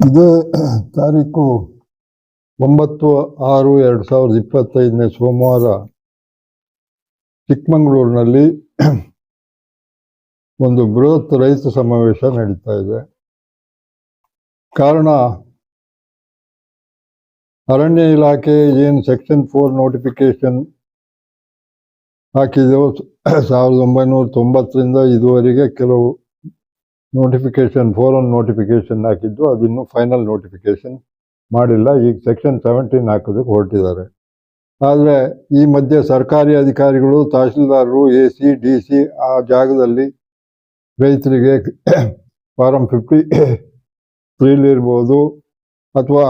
ಇದು ತಾರೀಕು 9/6/2025 ಸೋಮವಾರ ಚಿಕ್ಕಮಗಳೂರಿನಲ್ಲಿ ಒಂದು ಬೃಹತ್ ರೈತ ಸಮಾವೇಶ ನಡೀತಾ ಇದೆ. ಕಾರಣ, ಅರಣ್ಯ ಇಲಾಖೆ ಏನು ಸೆಕ್ಷನ್ 4 ನೋಟಿಫಿಕೇಶನ್ ಹಾಕಿದೆವು 1990ರಿಂದ ಇದುವರೆಗೆ ಕೆಲವು ನೋಟಿಫಿಕೇಶನ್ 4 ನೋಟಿಫಿಕೇಶನ್ ಹಾಕಿದ್ದು, ಅದಿನ್ನೂ ಫೈನಲ್ ನೋಟಿಫಿಕೇಶನ್ ಮಾಡಿಲ್ಲ. ಈಗ ಸೆಕ್ಷನ್ 17 ಹಾಕೋದಕ್ಕೆ ಹೊರಟಿದ್ದಾರೆ. ಆದರೆ ಈ ಮಧ್ಯೆ ಸರ್ಕಾರಿ ಅಧಿಕಾರಿಗಳು, ತಹಶೀಲ್ದಾರರು, AC, DC ಆ ಜಾಗದಲ್ಲಿ ರೈತರಿಗೆ ಫಾರಂ 53 ಅಥವಾ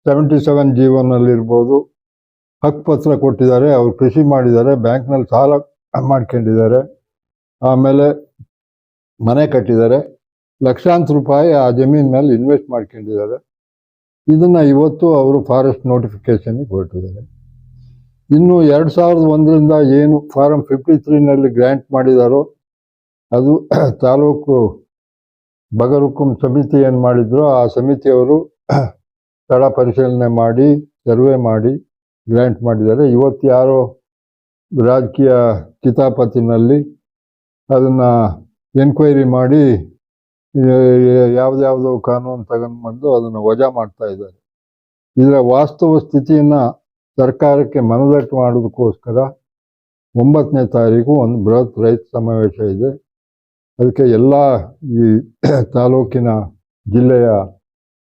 77 ಜೀವನಲ್ಲಿರ್ಬೋದು ಹಕ್ಕುಪತ್ರ ಕೊಟ್ಟಿದ್ದಾರೆ. ಅವರು ಕೃಷಿ ಮಾಡಿದ್ದಾರೆ, ಬ್ಯಾಂಕ್ನಲ್ಲಿ ಸಾಲ ಮಾಡ್ಕೊಂಡಿದ್ದಾರೆ, ಆಮೇಲೆ ಮನೆ ಕಟ್ಟಿದ್ದಾರೆ, ಲಕ್ಷಾಂತರ ರೂಪಾಯಿ ಆ ಜಮೀನ್ ಮೇಲೆ ಇನ್ವೆಸ್ಟ್ ಮಾಡ್ಕೊಂಡಿದ್ದಾರೆ. ಇದನ್ನು ಇವತ್ತು ಅವರು ಫಾರೆಸ್ಟ್ ನೋಟಿಫಿಕೇಶನ್ಗೆ ಹೊರಟಿದ್ದಾರೆ. ಇನ್ನು 2001ರಿಂದ ಏನು ಫಾರಂ 53ನಲ್ಲಿ ಗ್ರ್ಯಾಂಟ್ ಮಾಡಿದಾರೋ ಅದು ತಾಲೂಕು ಬಗರುಕುಂ ಸಮಿತಿ ಏನು ಮಾಡಿದ್ರು, ಆ ಸಮಿತಿಯವರು ಸ್ಥಳ ಪರಿಶೀಲನೆ ಮಾಡಿ ಸರ್ವೆ ಮಾಡಿ ಗ್ರ್ಯಾಂಟ್ ಮಾಡಿದ್ದಾರೆ. ಇವತ್ತು ಯಾರೋ ರಾಜಕೀಯ ಕಿತಾಪತಿನಲ್ಲಿ ಅದನ್ನು ಎನ್ಕ್ವೈರಿ ಮಾಡಿ ಯಾವುದ್ಯಾವುದೋ ಕಾನೂನು ತಗೊಂಡ್ಬಂದು ಅದನ್ನು ವಜಾ ಮಾಡ್ತಾ ಇದ್ದಾರೆ. ಇದರ ವಾಸ್ತವ ಸ್ಥಿತಿಯನ್ನು ಸರ್ಕಾರಕ್ಕೆ ಮನದಟ್ಟು ಮಾಡೋದಕ್ಕೋಸ್ಕರ 9ನೇ ತಾರೀಕು ಒಂದು ಬೃಹತ್ ರೈತ ಸಮಾವೇಶ ಇದೆ. ಅದಕ್ಕೆ ಎಲ್ಲ ಈ ತಾಲೂಕಿನ ಜಿಲ್ಲೆಯ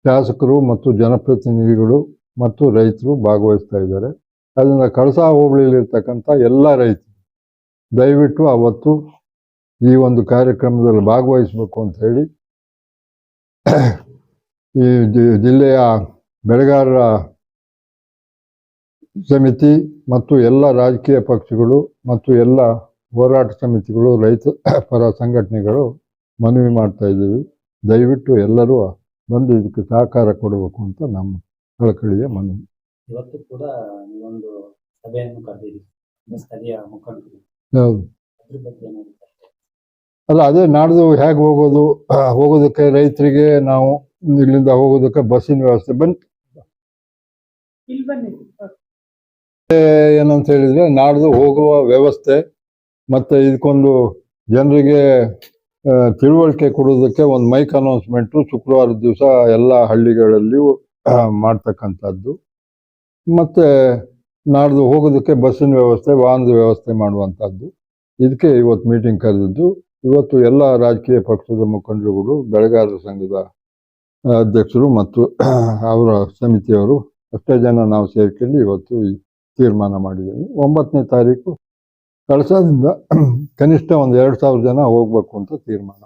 ಶಾಸಕರು ಮತ್ತು ಜನಪ್ರತಿನಿಧಿಗಳು ಮತ್ತು ರೈತರು ಭಾಗವಹಿಸ್ತಾ ಇದ್ದಾರೆ. ಅದರಿಂದ ಕಳಸಾ ಹೋಬಳಿಯಲ್ಲಿರ್ತಕ್ಕಂಥ ಎಲ್ಲ ರೈತರು ದಯವಿಟ್ಟು ಅವತ್ತು ಈ ಒಂದು ಕಾರ್ಯಕ್ರಮದಲ್ಲಿ ಭಾಗವಹಿಸಬೇಕು ಅಂತ ಹೇಳಿ ಈ ಜಿಲ್ಲೆಯ ಬೆಳೆಗಾರರ ಸಮಿತಿ ಮತ್ತು ಎಲ್ಲ ರಾಜಕೀಯ ಪಕ್ಷಗಳು ಮತ್ತು ಎಲ್ಲ ಹೋರಾಟ ಸಮಿತಿಗಳು, ರೈತ ಪರ ಸಂಘಟನೆಗಳು ಮನವಿ ಮಾಡ್ತಾ ಇದ್ದೀವಿ. ದಯವಿಟ್ಟು ಎಲ್ಲರೂ ಬಂದು ಇದಕ್ಕೆ ಸಹಕಾರ ಕೊಡಬೇಕು ಅಂತ ನಮ್ಮ ಕಳಕಳಿಯ ಮನವಿ. ಇವತ್ತು ಕೂಡ ಒಂದು ಸಭೆಯನ್ನು ಕರೆದಿದ್ದೀವಿ ಸ್ಥಳೀಯ ಮುಖಂಡರು. ಹೌದು, ಅದ್ರ ಬಗ್ಗೆ ಅಲ್ಲ ಅದೇ ನಾಡ್ದು ಹೇಗೆ ಹೋಗೋದಕ್ಕೆ ರೈತರಿಗೆ ನಾವು ಇಲ್ಲಿಂದ ಹೋಗೋದಕ್ಕೆ ಬಸ್ಸಿನ ವ್ಯವಸ್ಥೆ ಏನಂತ ಹೇಳಿದ್ರೆ, ನಾಡ್ದು ಹೋಗುವ ವ್ಯವಸ್ಥೆ ಮತ್ತು ಇದಕ್ಕೊಂದು ಜನರಿಗೆ ತಿಳುವಳಿಕೆ ಕೊಡೋದಕ್ಕೆ ಒಂದು ಮೈಕ್ ಅನೌನ್ಸ್ಮೆಂಟು ಶುಕ್ರವಾರದ ದಿವಸ ಎಲ್ಲ ಹಳ್ಳಿಗಳಲ್ಲಿಯೂ ಮಾಡ್ತಕ್ಕಂಥದ್ದು. ಮತ್ತು ನಾಡ್ದು ಹೋಗೋದಕ್ಕೆ ಬಸ್ಸಿನ ವ್ಯವಸ್ಥೆ, ವಾಹನದ ವ್ಯವಸ್ಥೆ ಮಾಡುವಂಥದ್ದು. ಇದಕ್ಕೆ ಇವತ್ತು ಮೀಟಿಂಗ್ ಕರೆದಿದ್ದು. ಇವತ್ತು ಎಲ್ಲ ರಾಜಕೀಯ ಪಕ್ಷದ ಮುಖಂಡರುಗಳು, ಬೆಳೆಗಾರರ ಸಂಘದ ಅಧ್ಯಕ್ಷರು ಮತ್ತು ಅವರ ಸಮಿತಿಯವರು ಅಷ್ಟೇ ಜನ ನಾವು ಸೇರ್ಕೊಂಡು ಇವತ್ತು ಈ ತೀರ್ಮಾನ ಮಾಡಿದ್ದೀವಿ. 9ನೇ ತಾರೀಕು ಕಳಸಾದಿಂದ ಕನಿಷ್ಠ ಒಂದು 2000 ಜನ ಹೋಗ್ಬೇಕು ಅಂತ ತೀರ್ಮಾನ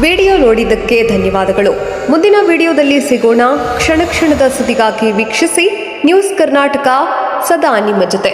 ವಿಡಿಯೋ ನೋಡಿದ್ದಕ್ಕೆ ಧನ್ಯವಾದಗಳು. ಮುಂದಿನ ವಿಡಿಯೋದಲ್ಲಿ ಸಿಗೋಣ. ಕ್ಷಣ ಕ್ಷಣದ ಸುದ್ದಿಗಾಗಿ ವೀಕ್ಷಿಸಿ ನ್ಯೂಸ್ ಕರ್ನಾಟಕ, ಸದಾ ನಿಮ್ಮ ಜೊತೆ.